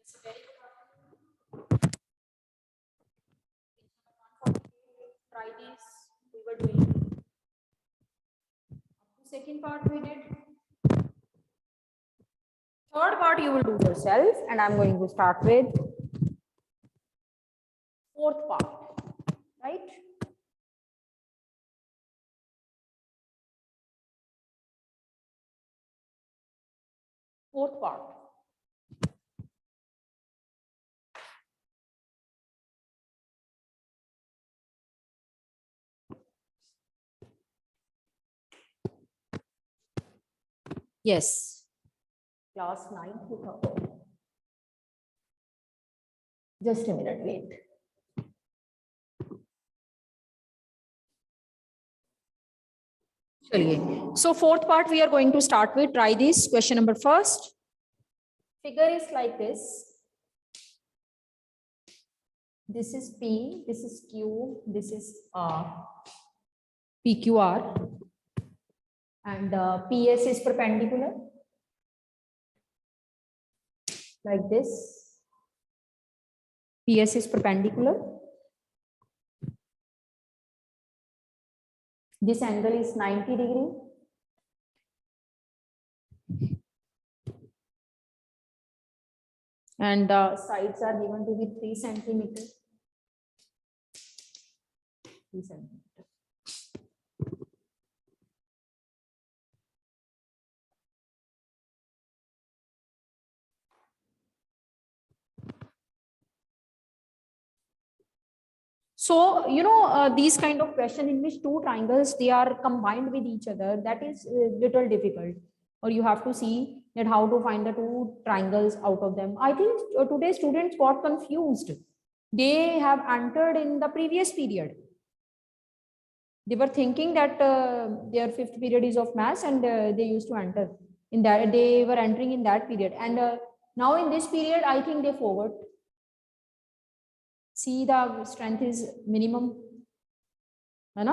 Yes, very good. Try this. We were doing. Second part we did. Third part you will do yourself, and I'm going to start with fourth part, right? Fourth part. Yes. Class 9 to 12. Just a minute, wait. So fourth part we are going to start with. Try this. Question number first. Figure is like this. This is P, this is Q, this is R, PQR, and PS is perpendicular, like this. PS is perpendicular. This angle is 90 degree. And sides are given to be 3 centimeters. 3 centimeters. So, you know, these kind of question in which two triangles, they are combined with each other, that is little difficult. Or you have to see that how to find the two triangles out of them. I think today students got confused. They have entered in the previous period. They were thinking that their fifth period is of maths, and they used to enter in that. They were entering in that period. And now in this period, I think they forgot. See, the strength is minimum. है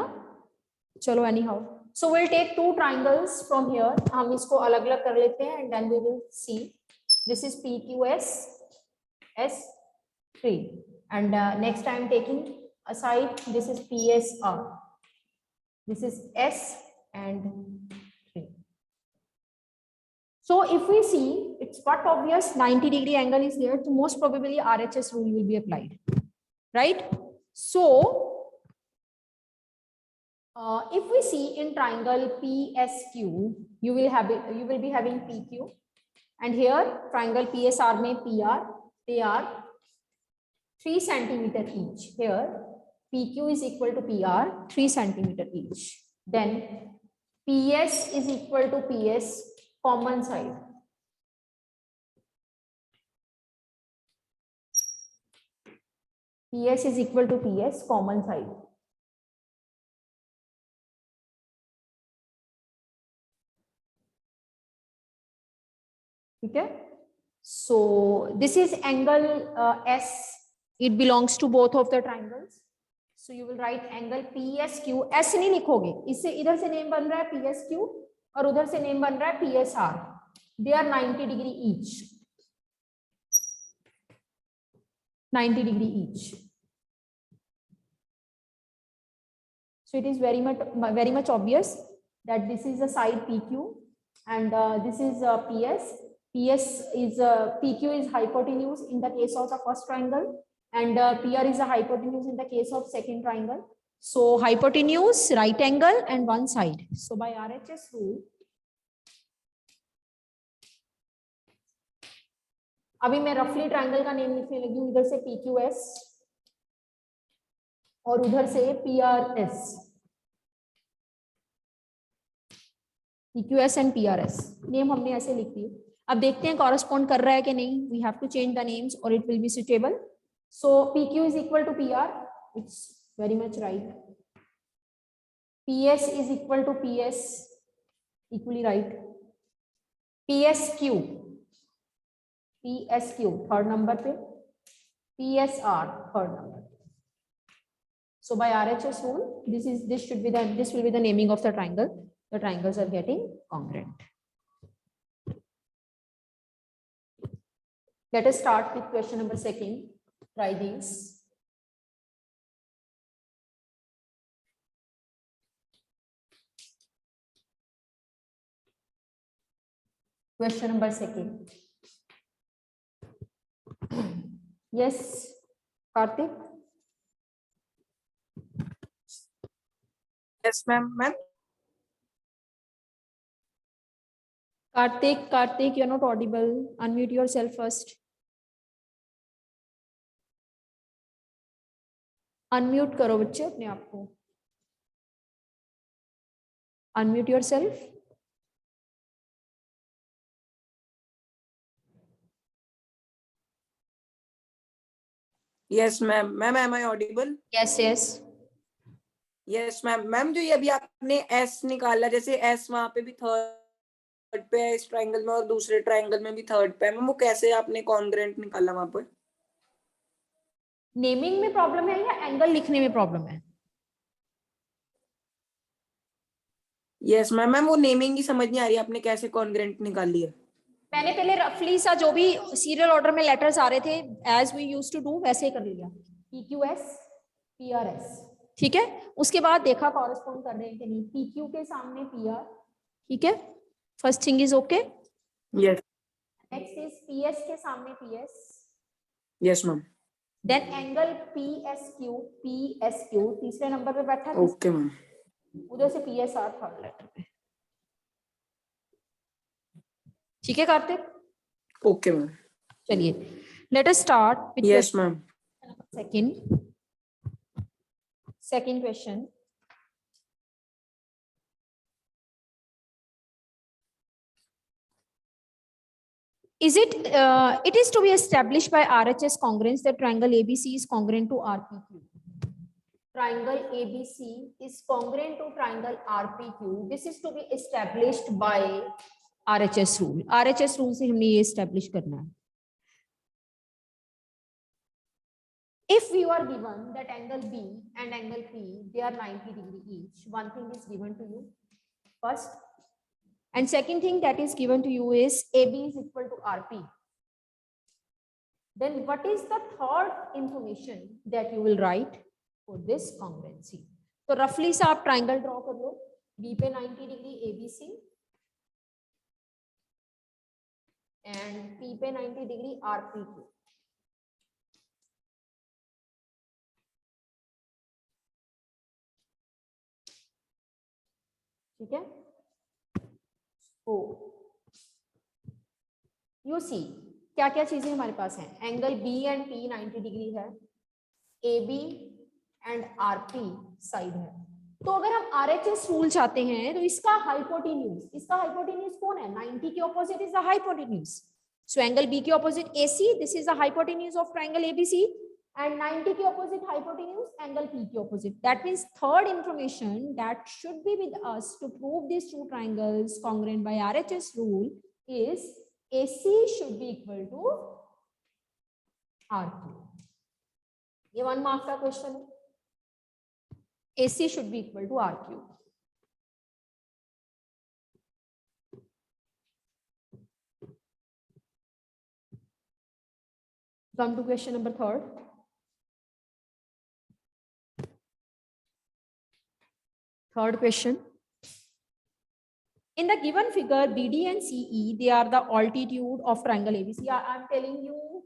Chalo, anyhow. So we'll take two triangles from here. हम इसको अलग-अलग कर लेते हैं, and then we will see. This is PQS, S3. And next I am taking aside, this is PSR. This is S and 3. So if we see, it's quite obvious 90 degree angle is there, so most probably RHS rule will be applied, right? So if we see in triangle PSQ, you will be having PQ, and here triangle PSR में PR, they are 3 centimeter each. Here PQ is equal to PR, 3 centimeter each. Then PS is equal to PS, common side. PS is equal to PS, common side. Okay. So this is angle S. It belongs to both of the triangles. So you will write angle PSQ. S नहीं लिखोगे, इससे इधर से name बन रहा है PSQ और उधर से नेम बन रहा है PSR. They are 90 degree each. 90 degree each. So it is very much obvious that this is a side PQ and this is PS. PS is PQ is hypotenuse in the case of the first triangle, and PR is a hypotenuse in the case of second triangle. So hypotenuse, right angle, and one side. So by RHS rule, अभी मैं रफली triangle का name लिखने लगी हूँ, इधर से PQS और उधर से PRS. PQS and PRS name हमने ऐसे लिख दिए. अब देखते हैं कॉरेस्पॉन्ड कर रहा है कि नहीं. We have to change the names or it will be suitable. So PQ is equal to PR. It's very much right. PS is equal to PS. Equally right. PSQ. PSQ third number पे. PSR third number. So by RHS rule, this will be the naming of the triangle. The triangles are getting congruent. Let us start with question number 2. Try these. Question number 2. Yes, Karthik. Yes, ma'am. Karthik, you're not audible. Unmute yourself first. Unmute करो बच्चे अपने आप को. Unmute yourself. Yes, ma'am. Ma'am, am I audible? Yes, yes. Yes, ma'am. Ma'am जो ये अभी आपने S निकाला, जैसे S वहां पे भी थर्ड पे है इस ट्रायंगल में और दूसरे ट्रायंगल में भी थर्ड पे है, मैम वो कैसे आपने कॉन्ग्रुएंट निकाला वहां पर? नेमिंग में प्रॉब्लम है या एंगल लिखने में प्रॉब्लम है? यस मैम, मैम वो नेमिंग ही समझ नहीं आ रही, आपने कैसे कॉन्ग्रुएंट निकाली है? मैंने पहले रफली सा जो भी सीरियल ऑर्डर में लेटर्स आ रहे थे as we used to do वैसे ही कर लिया. PQS PRS. ठीक है, उसके बाद देखा कॉरेस्पॉन्ड कर रहे हैं कि नहीं. PQ के सामने PR. ठीक है, first thing is okay. Yes. Next is PS के सामने PS. Yes ma'am. Then angle PSQ तीसरे नंबर पे बैठा. Okay ma'am. उधर से PSR थर्ड लेटर पे. ठीक है कार्तिक? Okay ma'am. चलिए let us start with yes ma'am. second question. Is it it is to be established by RHS congruence that triangle ABC is congruent to RPQ. Triangle ABC is congruent to triangle RPQ. This is to be established by RHS rule. RHS rule से हमने ये establish करना है. If you are given that angle B and angle P, they are 90 degree each, one thing is given to you first, and second thing that is given to you is AB is equal to RP. Then what is the third information that you will write for this congruency? तो roughly सा आप triangle draw कर लो. B पे 90 degree ABC and P पे 90 degree RPQ. ठीक है. ओ you see क्या क्या चीजें हमारे पास हैं. Angle B and P 90 degree है. AB एंड RP साइड है. तो अगर हम RHS रूल चाहते हैं तो इसका हाइपोटेन्यूज कौन है? 90 के opposite is the hypotenuse. So angle B के opposite AC, this is the hypotenuse of triangle ABC, and 90 के opposite hypotenuse angle P के opposite. That means third information that should be with us to prove these two triangles congruent by RHS rule is AC should be equal to RQ. ये 1 mark का question है. AC should be equal to RQ. Come to question number 3. Third question. In the given figure, BD and CE, they are the altitude of triangle ABC. I am telling you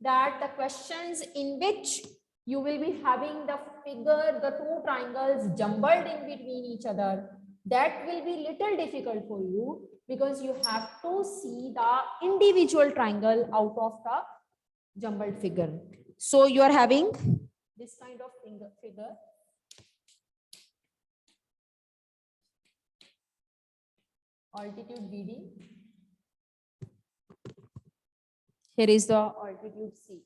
that the questions in which you will be having the figure, the two triangles jumbled in between each other, that will be little difficult for you because you have to see the individual triangle out of the jumbled figure. So you are having this kind of figure. Altitude BD. Here is the altitude C.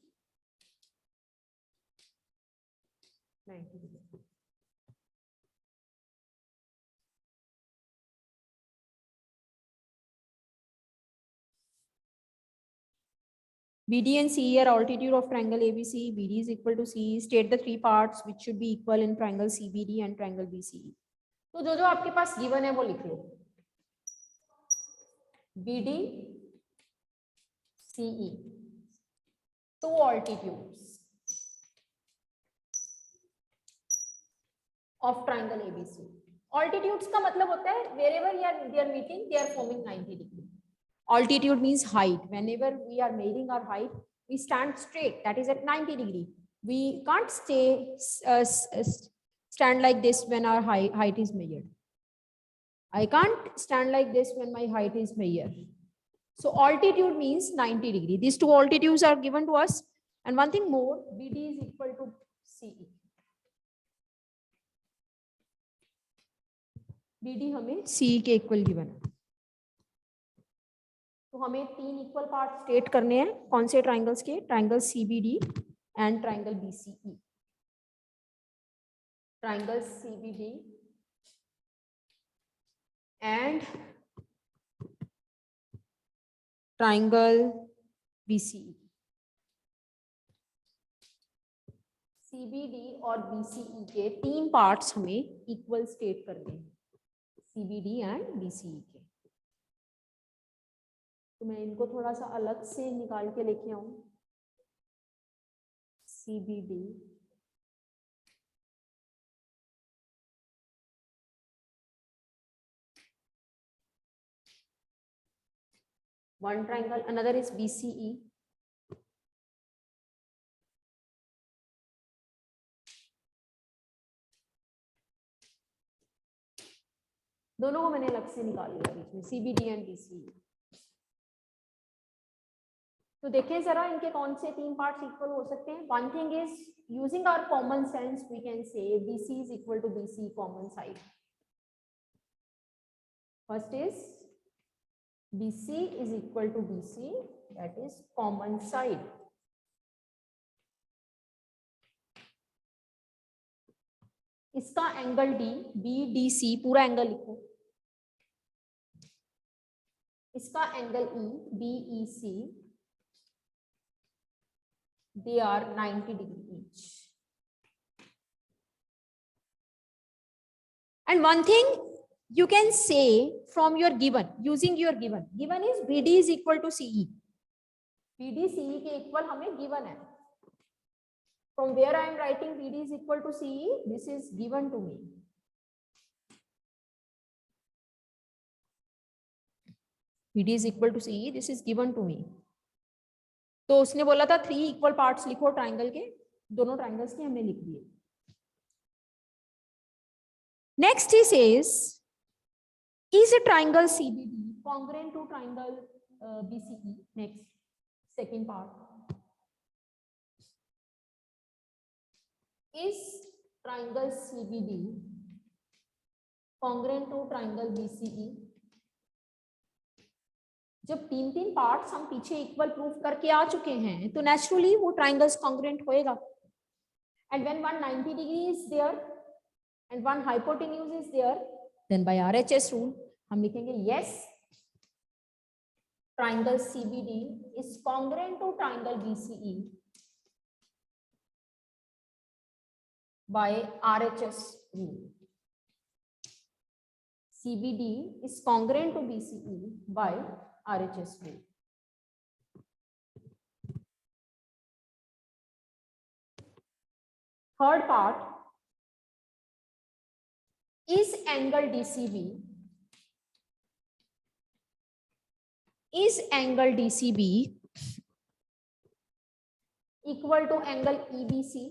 90 degree. BD and CE are altitude of triangle ABC. BD is equal to CE. State the 3 parts which should be equal in triangle CBD and triangle BCE. तो जो आपके पास given है वो लिख लो. BD CE two altitudes of triangle ABC. Altitudes का मतलब होता है wherever they are meeting, they are forming 90 degree. Altitude means height. Whenever we are measuring our height, we stand straight. That is at 90 degree. We can't stand like this when our height is measured. I can't stand like this when my height is measured. So altitude means 90 degree. These two altitudes are given to us. And one thing more, BD is equal to CE. BD हमें CE के equal given है. तो हमें तीन equal part state करने हैं. कौन से ट्राइंगल्स के? Triangle CBD and triangle BCE. Triangle CBD and triangle BCE. CBD और BCE के तीन पार्ट्स हमें इक्वल स्टेट करने हैं. CBD एंड BCE के. तो मैं इनको थोड़ा सा अलग से निकाल के लेके आऊं. CBD one triangle, another is BCE. दोनों को मैंने अलग से निकाल लिया बीच में, CBD एंड BCE. तो देखें जरा इनके कौन से तीन पार्ट्स इक्वल हो सकते हैं. One thing is using our common sense we can say BC is equal to BC common side. First is BC is equal to BC, that is common side. इसका एंगल D, BDC पूरा angle लिखो. इसका angle E, BEC, they are 90 degree each. And one thing you can say from your given, using your given is BD is equal to CE. BD CE के equal हमें given है. From where I am writing BD is equal to CE, this is given to me. BD is equal to CE, this is given to me. तो उसने बोला था 3 equal parts लिखो triangle के. दोनों ट्राइंगल्स के हमने लिख दिए. Next he says, is a triangle CBD congruent to triangle BCE? Next, second part. Is triangle CBD congruent to triangle BCE? जब तीन तीन पार्ट्स हम पीछे इक्वल प्रूफ करके आ चुके हैं तो नेचुरली वो ट्राइंगल्स कॉन्ग्रुएंट होएगा. And when 190 degree is there and one hypotenuse is there, then by RHS rule हम लिखेंगे yes, triangle CBD is congruent to triangle BCE by RHS rule. CBD is congruent to BCE by RHS rule. Third part, is angle DCB equal to angle EBC?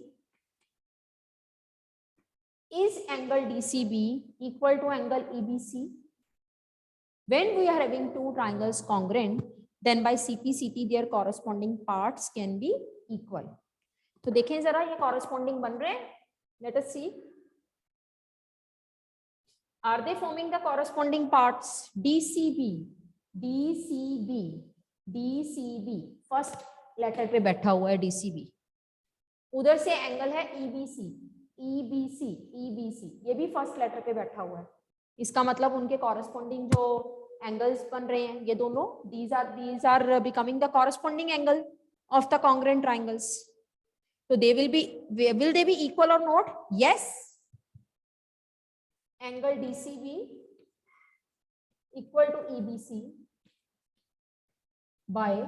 Is angle DCB equal to angle EBC? When we are having two triangles congruent, then by CPCT their corresponding parts can be equal. तो देखें जरा ये corresponding बन रहे हैं. Let us see. Are they forming the corresponding parts? DCB, first letter पे बैठा हुआ है DCB. उधर से एंगल है EBC, ये भी फर्स्ट लेटर पे बैठा हुआ है. इसका मतलब उनके कॉरेस्पॉन्डिंग जो एंगल्स बन रहे हैं ये दोनों, these are becoming the corresponding angle of the congruent triangles. So they will they be equal or not? Yes. Angle DCB equal to EBC by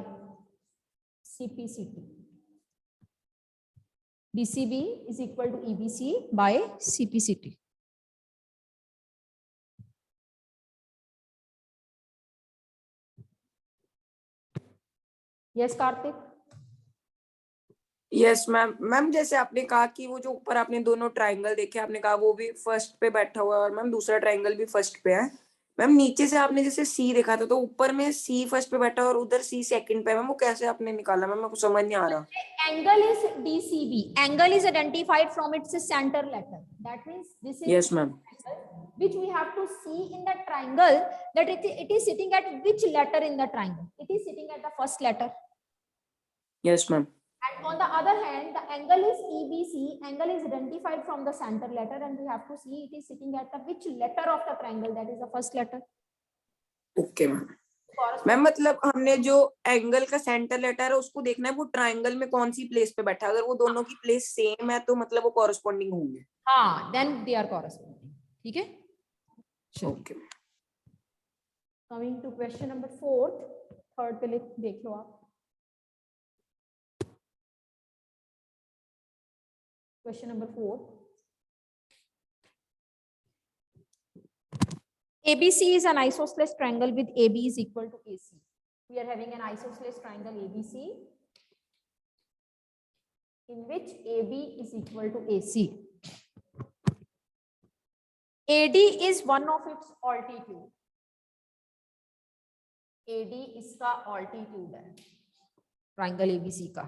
CPCT. DCB is equal to EBC by CPCT. Yes, Karthik. Yes ma'am. Ma'am जैसे आपने कहा कि वो जो ऊपर आपने दोनों triangle देखे, आपने कहा वो भी फर्स्ट पे बैठा हुआ है और मैम दूसरा ट्राइंगल भी फर्स्ट पे है। मैम नीचे से आपने जैसे सी देखा था, तो ऊपर में सी फर्स्ट पे बैठा और उधर सी सेकंड पे है। मैम वो कैसे आपने निकाला? मैम मेरे को समझ नहीं आ रहा। Angle is DCB. Angle is identified from its center letter. That means this is yes ma'am. angle which we have to see in the triangle, that it is sitting at which letter in the triangle. It is sitting at the first letter. Yes ma'am. And on the other hand, the angle is EBC. Angle is identified from the center letter, and we have to see it is sitting at the which letter of the triangle, that is the first letter. Okay ma'am. Ma'am मतलब हमने जो angle का centre letter है उसको देखना है वो triangle में कौन सी प्लेस पे बैठा है। अगर वो दोनों की प्लेस सेम है तो मतलब वो कॉरेस्पॉन्डिंग होंगे। हाँ, then they are corresponding. ठीक है? Okay. Coming to question number 4, third पे देख लो आप। Question number 4. ABC is an isosceles triangle with AB is equal to AC. We are having an isosceles triangle ABC in which AB is equal to AC. AD is one of its altitude. AD इसका altitude है triangle ABC का,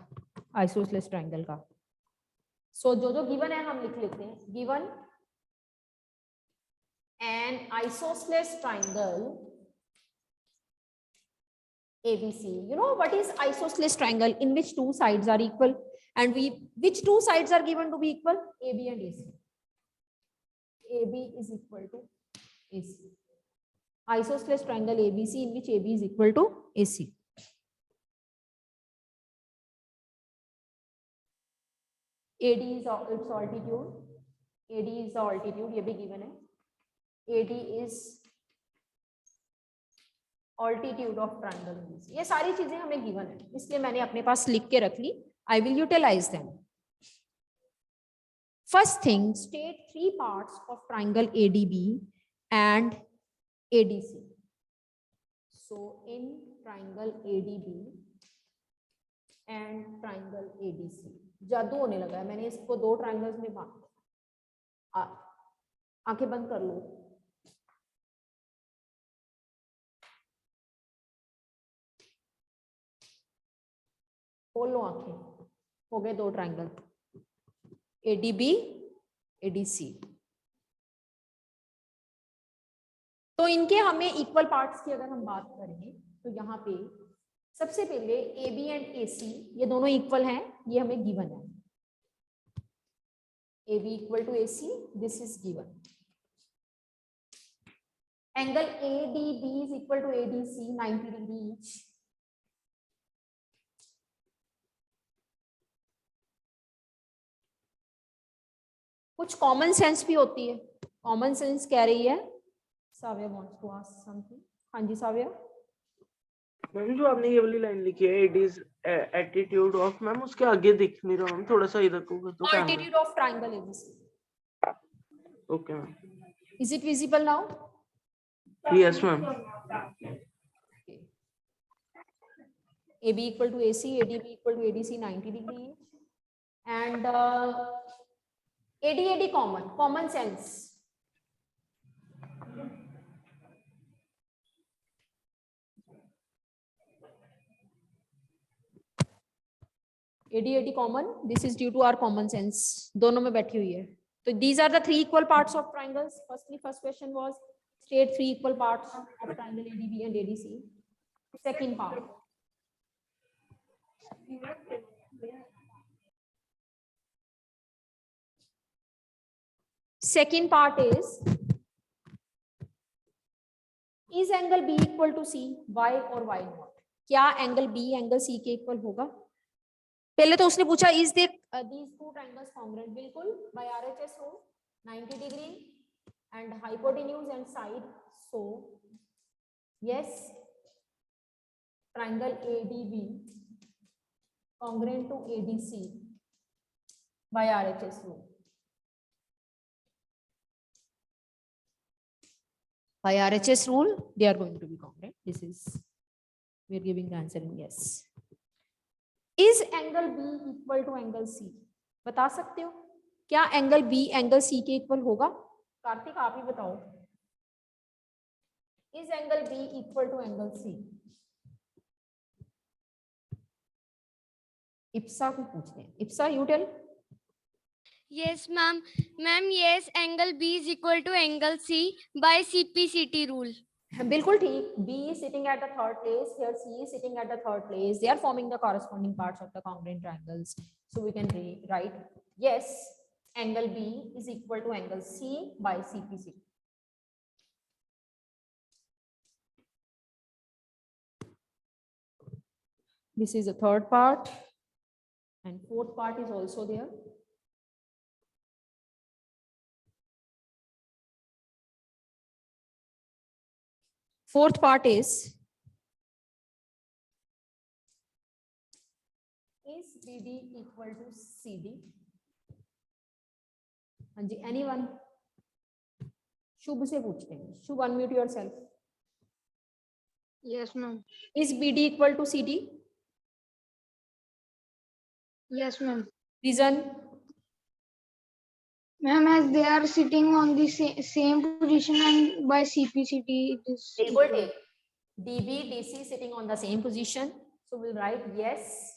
isosceles triangle का। So जो given है हम लिख लेते हैं। Given an isosceles triangle ABC. You know what is isosceles triangle? In which two sides are equal, and which two sides are given to be equal? AB and AC. AB is equal to AC. Isosceles triangle ABC in which AB is equal to AC. AD is its altitude. AD is the altitude, ये भी given है। AD is altitude of triangle ABC. ये सारी चीजें हमें given है, इसलिए मैंने अपने पास लिख के रख ली। I will utilize them. First thing, state three parts of triangle ADB and ADC. So in triangle ADB and triangle ADC, जादू होने लगा है, मैंने इसको दो ट्राइंगल्स में बांट दिया। आंखें बंद कर लो। खोल लो आंखें। हो गए दो ट्राइंगल, ADB ADC। तो इनके हमें इक्वल पार्ट्स की अगर हम बात करें तो यहाँ पे सबसे पहले AB एंड AC ये दोनों इक्वल हैं, ये हमें गिवन है। AB equal to AC, this is given. Angle ADB is equal to ADC, 90 degree each. कुछ कॉमन सेंस भी होती है। कॉमन सेंस कह रही है, Savya wants to ask something. हाँ जी साव्या। मैम जो आपने ये वाली लाइन लिखी है, it is attitude of, ma'am उसके आगे दिख नहीं रहा। मैम थोड़ा सा इधर को कर दो camera. Altitude of triangle ABC. Okay ma'am. Is it visible now? Yes ma'am. Okay. AB equal to AC, ADB equal to ADC, 90 degree each. And AD common sense. AD common, this is due to our common sense. दोनों में बैठी हुई है। तो these are the three equal parts of triangles. First question was state three equal parts of triangle ADB and ADC. Second part. Second part is angle B equal to C? Why or why not? क्या angle B angle C के equal होगा? पहले तो उसने पूछा is these two triangles congruent? बिल्कुल, by RHS rule 90 degree and hypotenuse and side. So yes, triangle ADB congruent to ADC by RHS rule. By RHS rule, they are going to be congruent. This is, we are giving the answer in yes. Is angle B equal to angle C? बता सकते हो क्या angle B angle C के equal होगा? कार्तिक आप ही बताओ. Is angle B equal to angle C? Ipsa को पूछते हैं. Ipsa, you tell. Yes, ma'am. Ma'am, yes, angle B is equal to angle C by CPCT rule. बिल्कुल ठीक. B is sitting at the third place. Here C is sitting at the third place. They are forming the corresponding parts of the congruent triangles. So we can write yes, angle B is equal to angle C by CPC. This is the third part, and fourth part is also there. Fourth part is BD equal to CD? हाँ जी, anyone? शुभ से पूछते हैं. शुभ, unmute yourself. Yes, ma'am. Is BD equal to CD? Yes, ma'am. Reason? Ma'am, as they are sitting on the same position and by CPCT, it is Bill equal. take DB, DC sitting on the same position. So we'll write yes,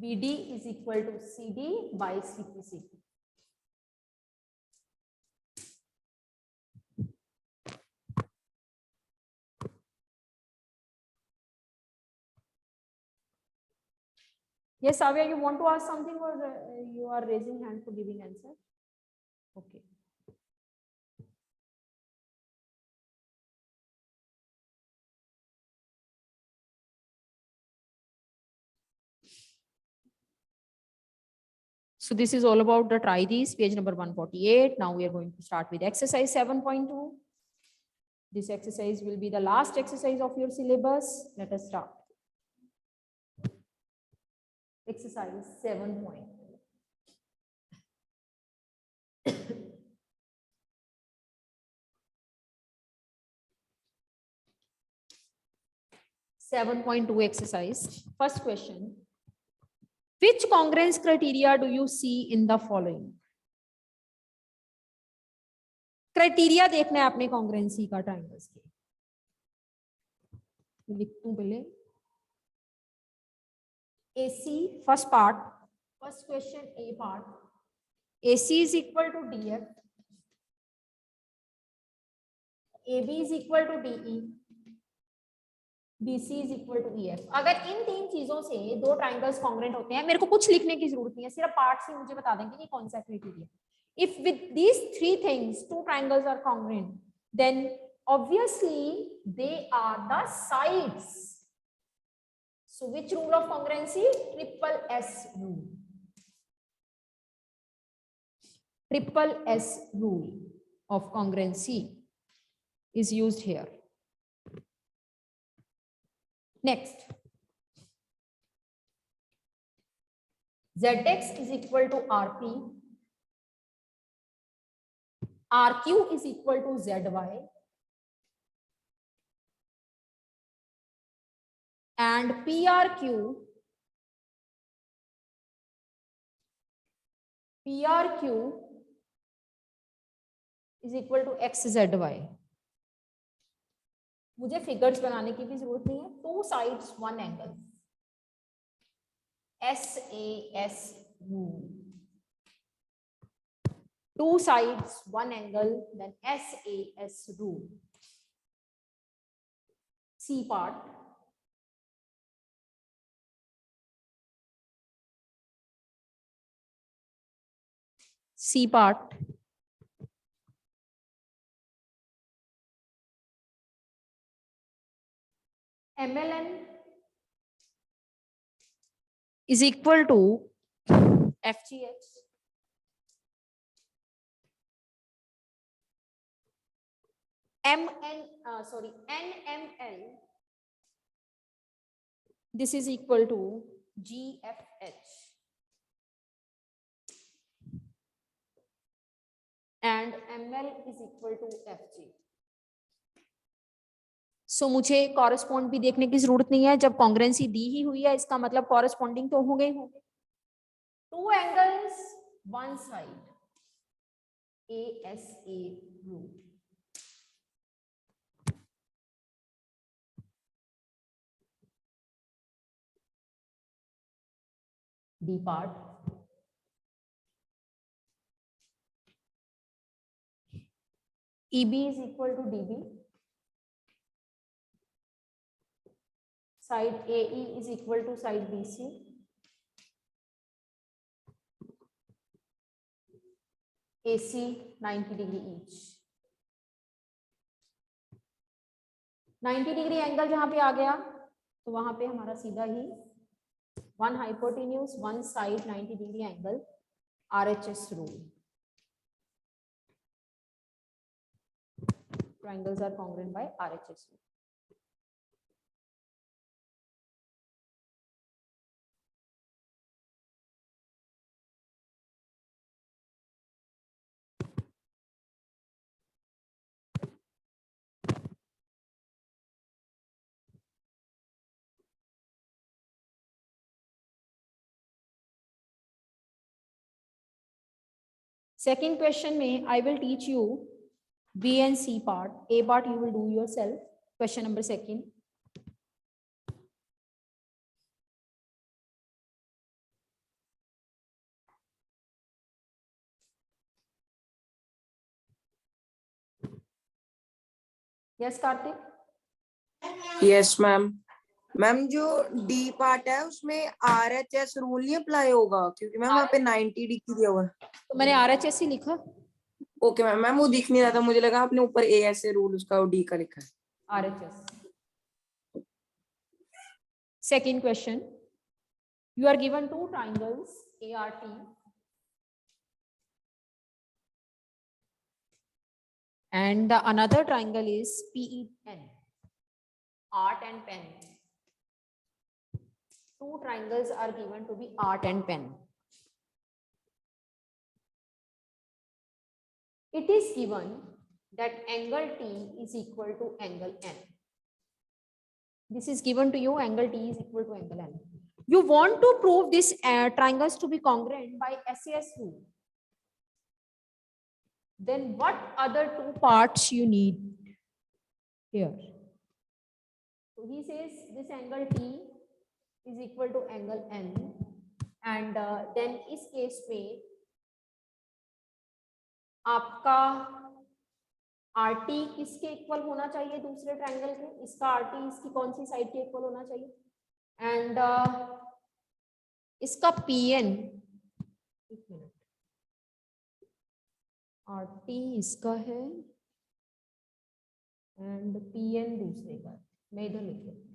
BD is equal to CD by CPC. Yes, Avya, you want to ask something, or you are raising hand for giving answer? Okay. So this is all about the try these, page number 148. Now we are going to start with exercise 7.2. This exercise will be the last exercise of your syllabus. Let us start. Exercise 7.2. 7.2 exercise. First question. Which congruence criteria do you see in the following? Criteria देखना है अपने congruency का triangles के. लिखूं पहले. AC first part. First question A part. AC is equal to DF. AB is equal to DE. BC is equal to EF. अगर इन तीन चीजों से दो ट्राइंगल्स कॉन्ग्रुएंट होते हैं, मेरे को कुछ लिखने की जरूरत नहीं है, सिर्फ पार्ट से मुझे बता देंगे कि कौन सा criteria. If with these three things two triangles are congruent, then obviously they are the sides. So which rule of congruency? Triple S rule. Triple S rule of congruency is used here. Next, Zx is equal to Rp, Rq is equal to Zy, and PRQ is equal to XZY. मुझे figures बनाने की भी जरूरत नहीं है. Two sides one angle. SAS rule. Two sides one angle, then SAS rule. C part. C part. MLN is equal to FGH. NML, this is equal to GFH. and ML is equal to FG. So मुझे correspond भी देखने की जरूरत नहीं है, जब कॉन्ग्रेंसी दी ही हुई है इसका मतलब कॉरेस्पॉन्डिंग तो होंगे ही होंगे. Two angles, one side, ASA rule. D part. EB is equal to DB. Side AE is equal to side BC. AC 90 degree each. 90 degree angle जहां पे आ गया तो वहां पे हमारा सीधा ही one hypotenuse one side 90 degree angle RHS rule. Triangles are congruent by RHS rule. Second question में I will teach you B and C part. A part you will do yourself. Question number second. Yes, Karthik. Yes ma'am. Ma'am जो D part है उसमें RHS rule नहीं apply होगा क्योंकि ma'am वहाँ पे 90 degree दिया हुआ है. तो मैंने RHS ही लिखा. Okay ma'am. मैम वो दिख नहीं रहा था, मुझे लगा आपने ऊपर ASA रूल उसका डी का लिखा है. RHS. Second question. You are given two triangles ART. And the another triangle is PEN. Art and pen. Two triangles are given to be art and pen. It is given that angle T is equal to angle N. This is given to you, angle T is equal to angle N. You want to prove this triangles to be congruent by SAS rule. Then what other two parts you need here? So he says this angle T is equal to angle N, and then इस case में आपका RT किसके equal होना चाहिए दूसरे triangle के? इसका RT इसकी कौन सी साइड के इक्वल होना चाहिए? एंड इसका PN, एक मिनट, RT इसका है एंड PN दूसरे का. मैं इधर लिख लेती हूँ.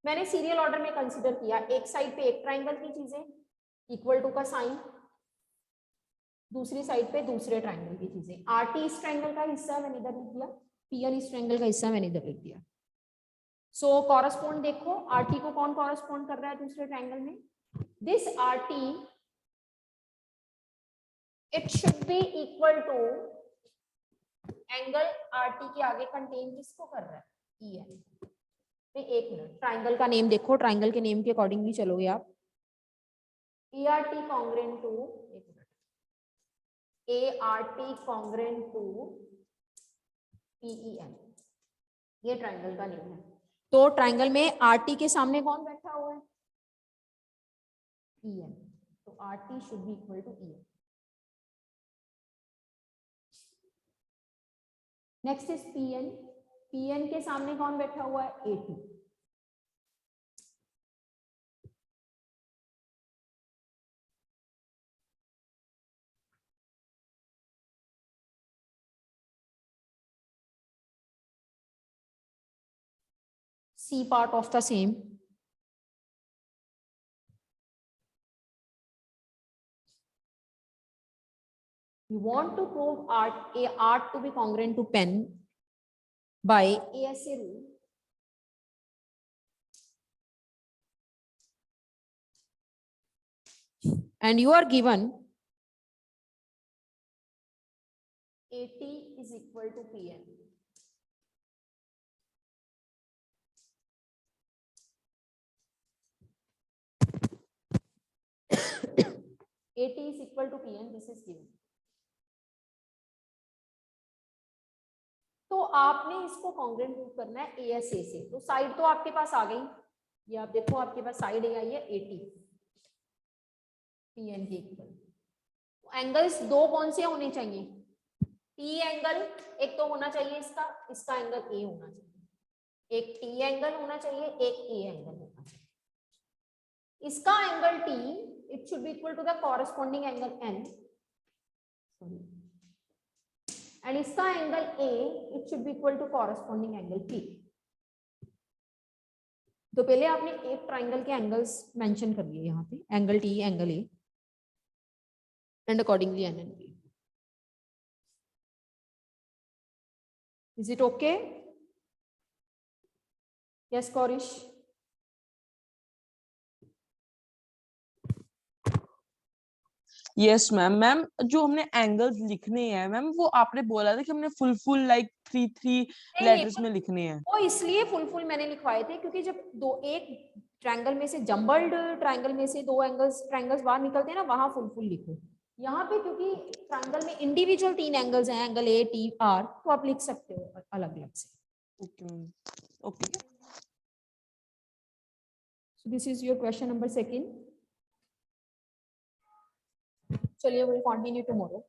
मैंने सीरियल ऑर्डर में कंसीडर किया. एक साइड पे एक ट्रायंगल की चीजें, इक्वल टू का साइन, दूसरी साइड पे दूसरे ट्रायंगल की चीजें. RT इस ट्रायंगल का हिस्सा मैंने इधर लिख दिया, PN इस ट्रायंगल का हिस्सा मैंने इधर लिख दिया. सो कॉरेस्पॉन्ड देखो, RT को कौन कॉरेस्पॉन्ड कर रहा है दूसरे ट्रायंगल में? This RT it should be equal to angle RT के आगे कंटेन किसको कर रहा है? EN. एक मिनट, ट्रायंगल का नेम देखो, ट्रायंगल के नेम के अकॉर्डिंगली चलोगे आप. ART कॉन्ग्रेंट टू, एक minute, ART congruent to PEN, ये ट्रायंगल का नेम है. तो ट्रायंगल में RT के सामने कौन बैठा हुआ है? EN. तो RT should be equal to EN. Next is PN. PN के सामने कौन बैठा हुआ है? AT. C part of the same. You want to prove art to be congruent to pen by ASA rule. And you are given AT is equal to PN, this is given. तो आपने इसको congruent prove करना है ASA से। तो side तो आपके पास आ गई, ये आप देखो आपके पास साइड ए आई है 80 PN के इक्वल। एंगल्स दो कौन से होने चाहिए? T एंगल एक तो होना चाहिए इसका एंगल A होना चाहिए, एक T एंगल होना चाहिए, एक A एंगल होना चाहिए। इसका angle T it should be equal to the corresponding angle N, and इसका angle A it should be equal to corresponding angle P। तो पहले आपने एक ट्राइंगल के एंगल्स मेंशन कर लिए यहाँ पे, angle T angle A and accordingly N and P। Is it okay? Yes, Korish. Yes ma'am. Ma'am जो हमने एंगल्स लिखने हैं मैम, वो आपने बोला था कि हमने फुल लाइक थ्री लेटर्स में लिखने हैं। वो इसलिए फुल मैंने लिखवाए थे क्योंकि जब दो एक ट्रायंगल में से जंबल्ड ट्रायंगल में से दो ट्रायंगल्स बाहर निकलते हैं ना, वहां फुल लिखो। यहाँ पे क्योंकि ट्रायंगल में इंडिविजुअल 3 एंगल्स हैं, एंगल A, T, R, तो आप लिख सकते हो अलग अलग से। Okay. So this is your question number 2. चलिए we'll continue tomorrow.